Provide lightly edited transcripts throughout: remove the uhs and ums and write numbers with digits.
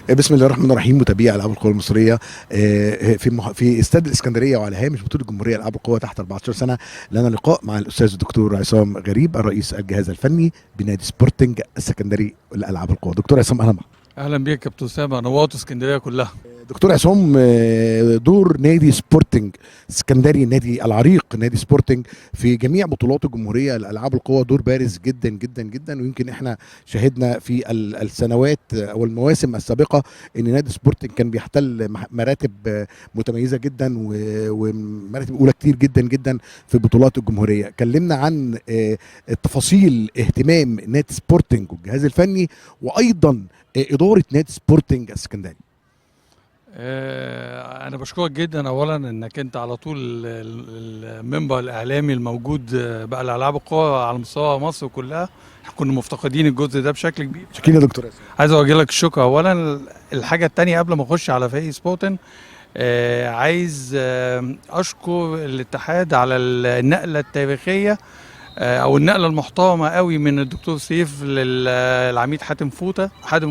بسم الله الرحمن الرحيم. متابعي العاب القوى المصريه في استاد الاسكندريه وعلى هامش بطوله الجمهوريه العاب القوى تحت 14 سنه، لنا لقاء مع الاستاذ الدكتور عصام غريب الرئيس الجهاز الفني بنادي سبورتنج السكندري لالعاب القوى. دكتور عصام، اهلا بك. اهلا بيك يا كابتن اسامه، نورت اسكندريه كلها. دكتور عصام، دور نادي سبورتنج اسكندري، النادي العريق نادي سبورتنج في جميع بطولات الجمهوريه لالعاب القوى دور بارز جدا جدا جدا، ويمكن احنا شاهدنا في السنوات او المواسم السابقه ان نادي سبورتنج كان بيحتل مراتب متميزه جدا ومراتب اولى كتير جدا جدا في بطولات الجمهوريه. كلمنا عن التفاصيل اهتمام نادي سبورتنج والجهاز الفني وايضا اداره نادي سبورتنج السكندري. انا بشكرك جدا اولا انك انت على طول المنبر الاعلامي الموجود بقى لالعاب القوى على مستوى مصر كلها. كنا مفتقدين الجزء ده بشكل كبير. شكرا يا دكتور. عايز اوجه لك الشكر اولا. الحاجه الثانيه قبل ما اخش على فريق سبورتن، عايز اشكر الاتحاد على النقله التاريخيه او النقله المحترمه قوي من الدكتور سيف للعميد حاتم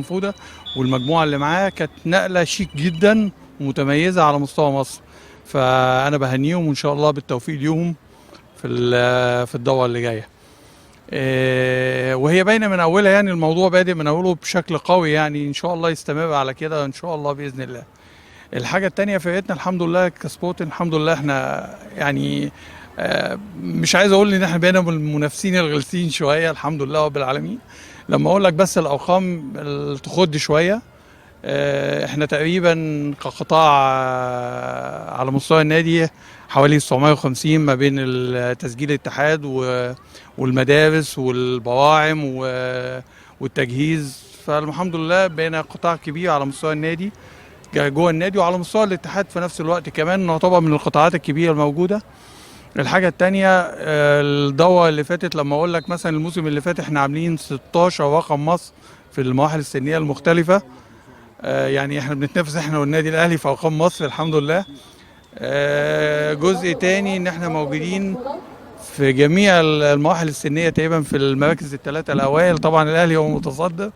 فوده والمجموعه اللي معاه. كانت نقله شيك جدا ومتميزه على مستوى مصر، فانا بهنيهم وان شاء الله بالتوفيق ليهم في الدوره اللي جايه. وهي باينه من اولها، يعني الموضوع بادئ من اوله بشكل قوي، يعني ان شاء الله يستمر على كده ان شاء الله باذن الله. الحاجه الثانيه فرقتنا الحمد لله كسبورت، الحمد لله احنا يعني مش عايز اقول ان احنا بقينا من المنافسين الغلسين شويه، الحمد لله رب العالمين. لما اقول لك بس الارقام تخض شويه، احنا تقريبا كقطاع على مستوى النادي حوالي 750 ما بين تسجيل الاتحاد والمدارس والبواعم والتجهيز، فالحمد لله بقينا قطاع كبير على مستوى النادي جوه النادي وعلى مستوى الاتحاد في نفس الوقت كمان نعتبر من القطاعات الكبيره الموجوده. الحاجة التانية، الدورة اللي فاتت لما اقول لك مثلا الموسم اللي فات احنا عاملين 16 رقم مصر في المراحل السنية المختلفة، يعني احنا بنتنافس احنا والنادي الاهلي في ارقام مصر الحمد لله. جزء تاني ان احنا موجودين في جميع المراحل السنية تقريبا في المراكز الثلاثة الاوائل. طبعا الاهلي هو متصدر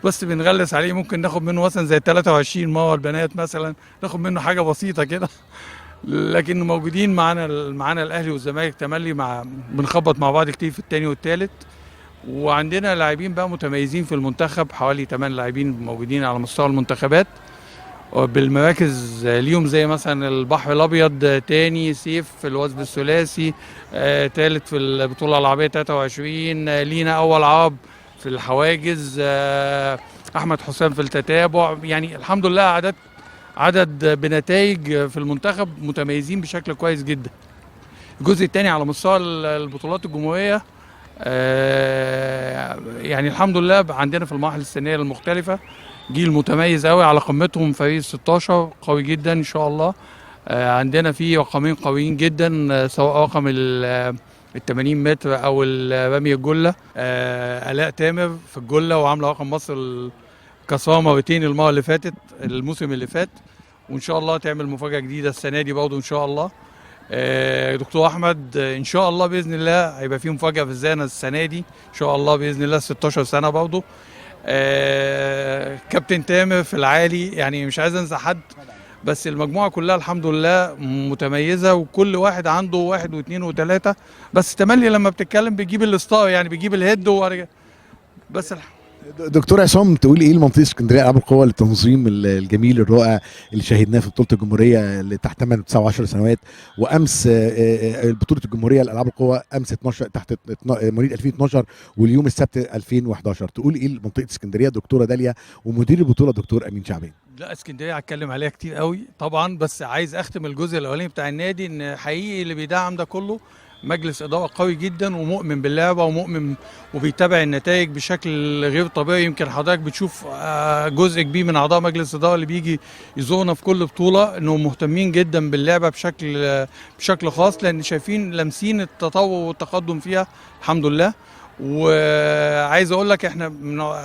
بس بنغلس عليه، ممكن ناخد منه مثلا زي 23 مرة البنات مثلا، ناخد منه حاجة بسيطة كده، لكن موجودين معانا الاهلي والزمالك تملي بنخبط مع بعض كتير في الثاني والثالث. وعندنا لاعبين بقى متميزين في المنتخب، حوالي 8 لاعبين موجودين على مستوى المنتخبات بالمراكز ليهم، زي مثلا البحر الابيض تاني، سيف في الوثب الثلاثي ثالث في البطوله العربيه 23، لينا اول عرب في الحواجز، احمد حسام في التتابع. يعني الحمد لله عدد بنتائج في المنتخب متميزين بشكل كويس جدا. الجزء الثاني على مستوى البطولات الجمهوريه، يعني الحمد لله عندنا في المراحل السنيه المختلفه جيل متميز قوي، على قمتهم فريق 16 قوي جدا ان شاء الله. عندنا فيه رقمين قويين جدا، سواء رقم ال 80 متر او رمي الجله، الاء تامر في الجله وعامله رقم مصر كسرها مرتين المره اللي فاتت الموسم اللي فات، وان شاء الله تعمل مفاجاه جديده السنه دي برضه ان شاء الله. دكتور احمد ان شاء الله باذن الله هيبقى فيه مفاجاه في الزانه السنه دي ان شاء الله باذن الله، 16 سنه برضه. كابتن تامر في العالي، يعني مش عايز انسى حد، بس المجموعه كلها الحمد لله متميزه وكل واحد عنده واحد واثنين وثلاثه، بس تملي لما بتتكلم بيجيب الستار، يعني بيجيب الهيد بس. دكتور عصام، تقول ايه لمنطقه اسكندريه العاب القوى للتنظيم الجميل الرائع اللي شاهدناه في بطوله الجمهوريه اللي تحت 8 و9 سنوات، وامس بطوله الجمهوريه لالعاب القوى امس 12 تحت مواليد 2012 واليوم السبت 2011. تقول ايه لمنطقه اسكندريه دكتوره داليا ومدير البطوله دكتور امين شعبان؟ لا، اسكندريه هتكلم عليها كتير قوي طبعا، بس عايز اختم الجزء الاولاني بتاع النادي ان حقيقي اللي بيدعم ده كله مجلس إدارة قوي جدا ومؤمن باللعبة ومؤمن وبيتابع النتائج بشكل غير طبيعي. يمكن حضرتك بتشوف جزء كبير من أعضاء مجلس الإدارة اللي بيجي يزورنا في كل بطولة إنهم مهتمين جدا باللعبة بشكل خاص، لأن شايفين لامسين التطور والتقدم فيها الحمد لله. وعايز أقول لك إحنا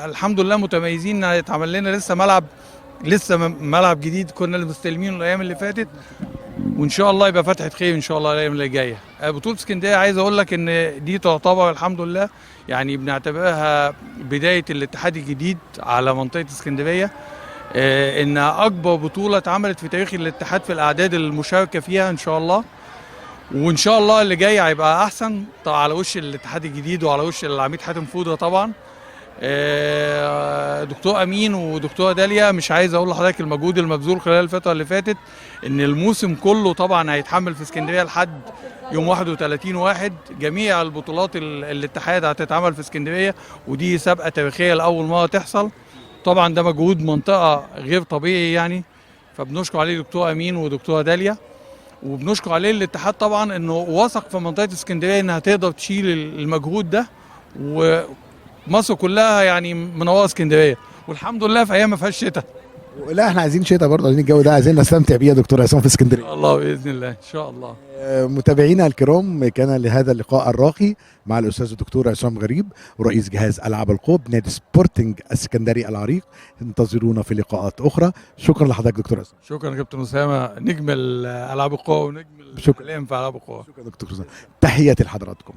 الحمد لله متميزين إن يتعمل لنا لسه ملعب جديد كنا مستلمينه الأيام اللي فاتت، وان شاء الله يبقى فتحه خير ان شاء الله الايام اللي جايه. بطوله اسكندريه عايز اقول لك ان دي تعتبر الحمد لله يعني بنعتبرها بدايه الاتحاد الجديد على منطقه اسكندريه. انها اكبر بطوله اتعملت في تاريخ الاتحاد في الاعداد المشاركه فيها ان شاء الله. وان شاء الله اللي جاي هيبقى احسن طبعا على وش الاتحاد الجديد وعلى وش العميد حاتم فوده طبعا. دكتور امين ودكتوره داليا، مش عايز اقول لحضرتك المجهود المبذول خلال الفتره اللي فاتت، ان الموسم كله طبعا هيتحمل في اسكندريه لحد يوم 31/1. جميع البطولات الاتحاد هتتعمل في اسكندريه، ودي سابقه تاريخيه لاول مره تحصل. طبعا ده مجهود منطقه غير طبيعي يعني، فبنشكر عليه دكتور امين ودكتوره داليا، وبنشكر عليه الاتحاد طبعا انه وثق في منطقه اسكندريه انها تقدر تشيل المجهود ده. ومصر كلها يعني منوره اسكندريه، والحمد لله في ايام ما فيهاش شتاء. لا احنا عايزين شتاء برضه، عايزين الجو ده، عايزين نستمتع بيه يا دكتور عصام في ان اسكندريه. شاء الله باذن الله ان شاء الله. متابعينا الكرام، كان لهذا اللقاء الراقي مع الاستاذ الدكتور عصام غريب، رئيس جهاز العاب القوى بنادي سبورتنج السكندري العريق. انتظرونا في لقاءات اخرى. شكرا لحضرتك دكتور عصام. شكرا يا كابتن اسامه، نجم العاب القوى ونجم شكرا. الاعلام في العاب القوى. شكرا دكتور عصام. تحياتي لحضراتكم.